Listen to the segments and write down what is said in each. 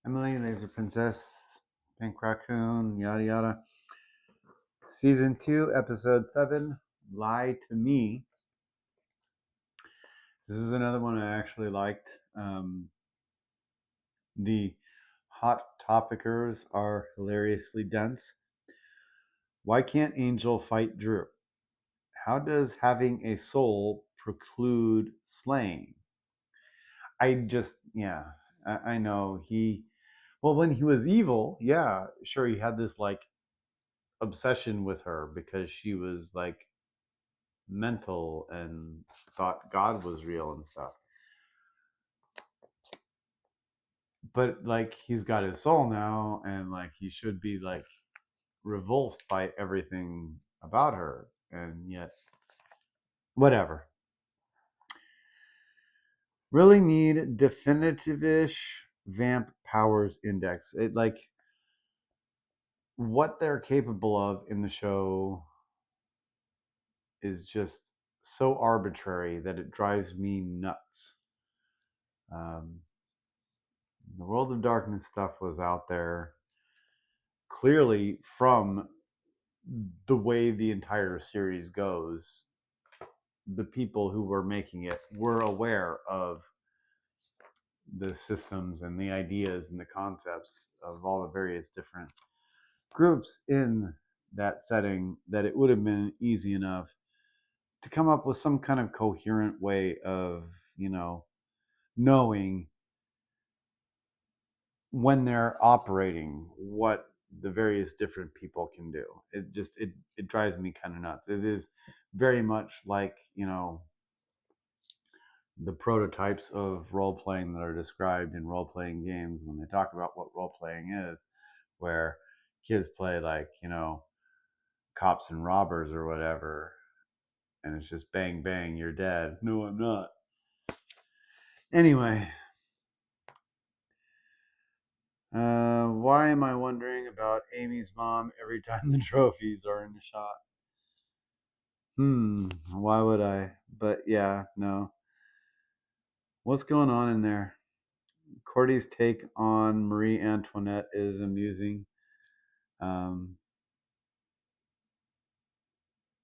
Emily, Laser Princess, Pink Raccoon, yada yada. Season 2, Episode 7, Lie to Me. This is another one I actually liked. The hot topicers are hilariously dense. Why can't Angel fight Drew? How does having a soul preclude slaying? I know well, when he was evil, yeah, sure, he had this like obsession with her because she was like mental and thought God was real and stuff. But like he's got his soul now, and like he should be like revulsed by everything about her, and yet whatever. Really need definitive-ish vamp powers index. It like what they're capable of in the show is just so arbitrary that it drives me nuts. The World of Darkness stuff was out there clearly from the way the entire series goes. The people who were making it were aware of the systems and the ideas and the concepts of all the various different groups in that setting, that it would have been easy enough to come up with some kind of coherent way of, knowing when they're operating what the various different people can do. It drives me kind of nuts. It is very much like, the prototypes of role playing that are described in role playing games when they talk about what role playing is, where kids play like, cops and robbers or whatever, and it's just bang bang, you're dead. No, I'm not. Anyway, why am I wondering about Amy's mom every time the trophies are in the shot? Why would I? But yeah, no. What's going on in there? Cordy's take on Marie Antoinette is amusing. Um,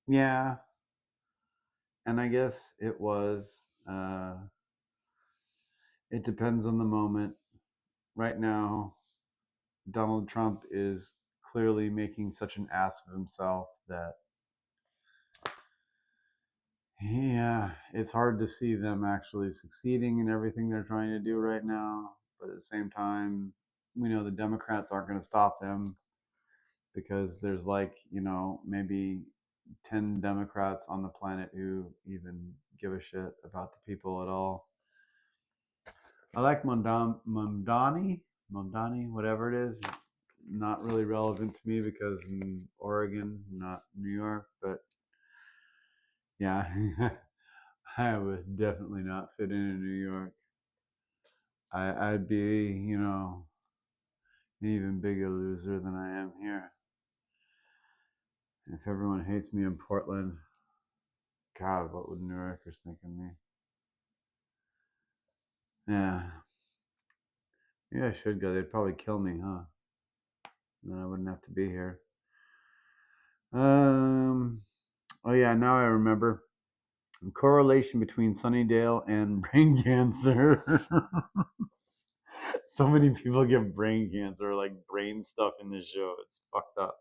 yeah, and I guess it was. It depends on the moment. Right now, Donald Trump is clearly making such an ass of himself that, yeah, it's hard to see them actually succeeding in everything they're trying to do right now. But at the same time, we know the Democrats aren't going to stop them because there's like, maybe 10 Democrats on the planet who even give a shit about the people at all. I like Mondani, whatever it is. Not really relevant to me because in Oregon, not New York, but yeah, I would definitely not fit in New York. I'd be, an even bigger loser than I am here. If everyone hates me in Portland, God, what would New Yorkers think of me? Yeah. Yeah, I should go. They'd probably kill me, huh? Then I wouldn't have to be here. Um. Oh yeah, now I remember. Correlation between Sunnydale and brain cancer. So many people get brain cancer, like brain stuff in this show. It's fucked up.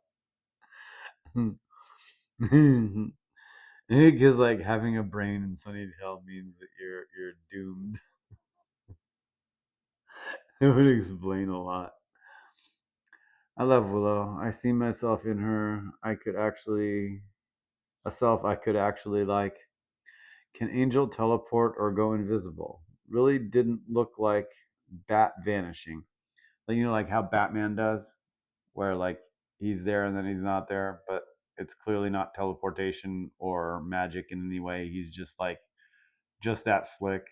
Because like having a brain in Sunnydale means that you're doomed. It would explain a lot. I love Willow. I see myself in her. I could actually like. Can Angel teleport or go invisible? Really didn't look like bat vanishing. Like, like how Batman does, where like he's there and then he's not there, but it's clearly not teleportation or magic in any way. He's just that slick.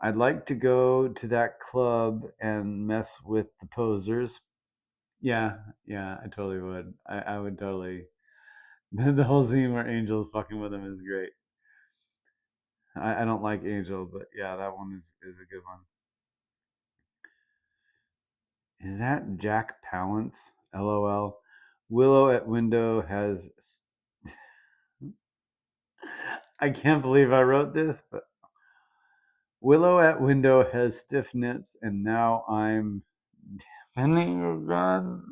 I'd like to go to that club and mess with the posers. Yeah, I totally would. I would totally. The whole scene where Angel's fucking with him is great. I don't like Angel, but yeah, that one is a good one. Is that Jack Palance? LOL. Willow at window has. I can't believe I wrote this, but Willow at window has stiff nips, and now I'm defending a gun.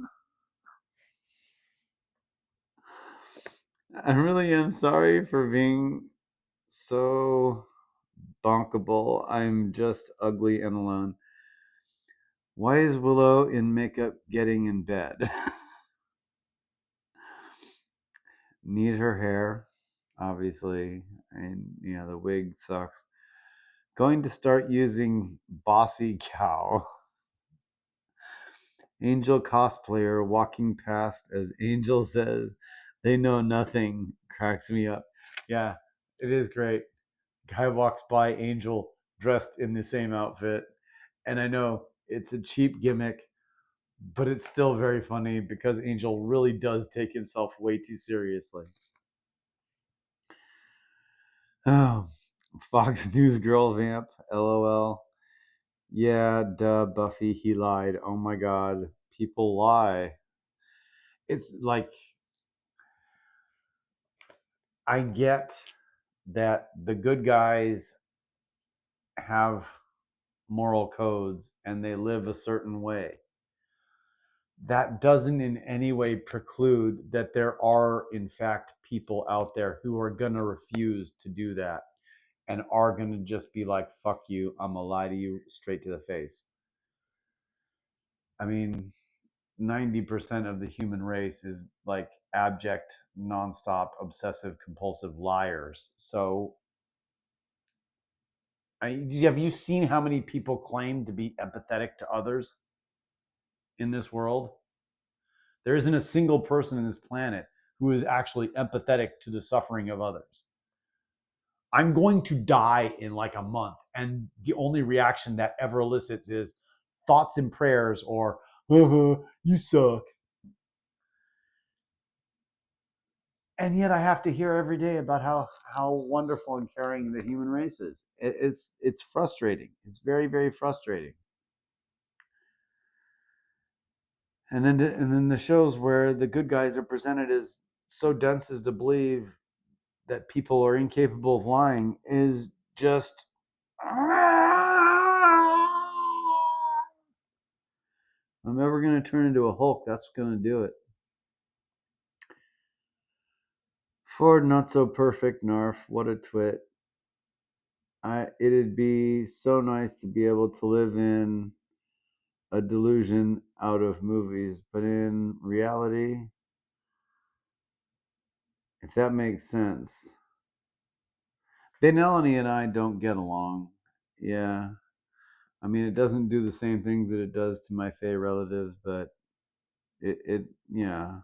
I really am sorry for being so bonkable. I'm just ugly and alone. Why is Willow in makeup getting in bed? Need her hair, obviously, and the wig sucks. Going to start using Bossy Cow. Angel cosplayer walking past as Angel says, "They know nothing," cracks me up. Yeah, it is great. Guy walks by Angel dressed in the same outfit. And I know it's a cheap gimmick, but it's still very funny because Angel really does take himself way too seriously. Oh, Fox News girl vamp, LOL. Yeah, duh, Buffy, he lied. Oh my god, people lie. It's like, I get that the good guys have moral codes and they live a certain way. That doesn't in any way preclude that there are, in fact, people out there who are going to refuse to do that and are going to just be like, fuck you, I'm going to lie to you straight to the face. I mean, 90% of the human race is like abject, nonstop, obsessive, compulsive liars. So, have you seen how many people claim to be empathetic to others in this world? There isn't a single person on this planet who is actually empathetic to the suffering of others. I'm going to die in like a month, and the only reaction that ever elicits is thoughts and prayers or, you suck. And yet I have to hear every day about how wonderful and caring the human race is. It's frustrating. It's very, very frustrating. And then the shows where the good guys are presented as so dense as to believe that people are incapable of lying is just. I'm ever going to turn into a Hulk. That's going to do it. Ford not so perfect, Narf. What a twit. It'd be so nice to be able to live in a delusion out of movies, but in reality, if that makes sense. Benelli and I don't get along. Yeah. I mean, it doesn't do the same things that it does to my Fae relatives, but yeah,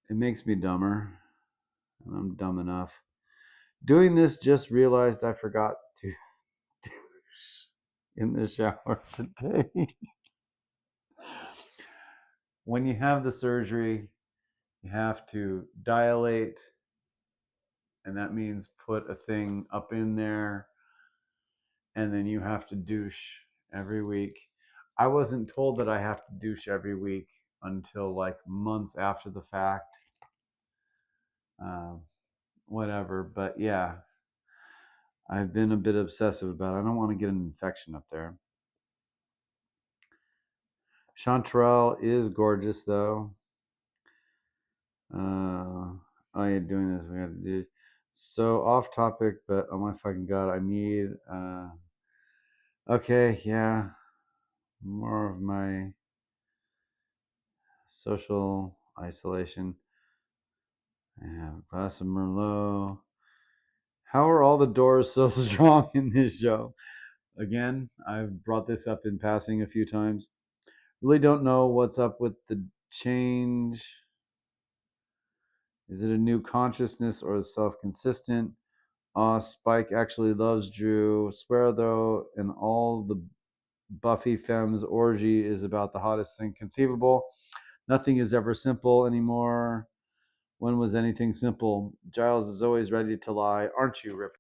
it makes me dumber, and I'm dumb enough. Doing this, just realized I forgot to douche in the shower today. When you have the surgery, you have to dilate, and that means put a thing up in there, and then you have to douche every week. I wasn't told that I have to douche every week until like months after the fact. Whatever, but yeah, I've been a bit obsessive about it. I don't want to get an infection up there. Chanterelle is gorgeous, though. Oh, yeah, doing this. We have to do. So off topic, but oh my fucking god, I need. Okay, yeah, more of my social isolation. I have a glass of Merlot. How are all the doors so strong in this show? Again, I've brought this up in passing a few times. Really don't know what's up with the change. Is it a new consciousness or self-consistent? Spike actually loves Drew. Swear though, and all the Buffy femmes orgy is about the hottest thing conceivable. Nothing is ever simple anymore. When was anything simple? Giles is always ready to lie. Aren't you, Rip?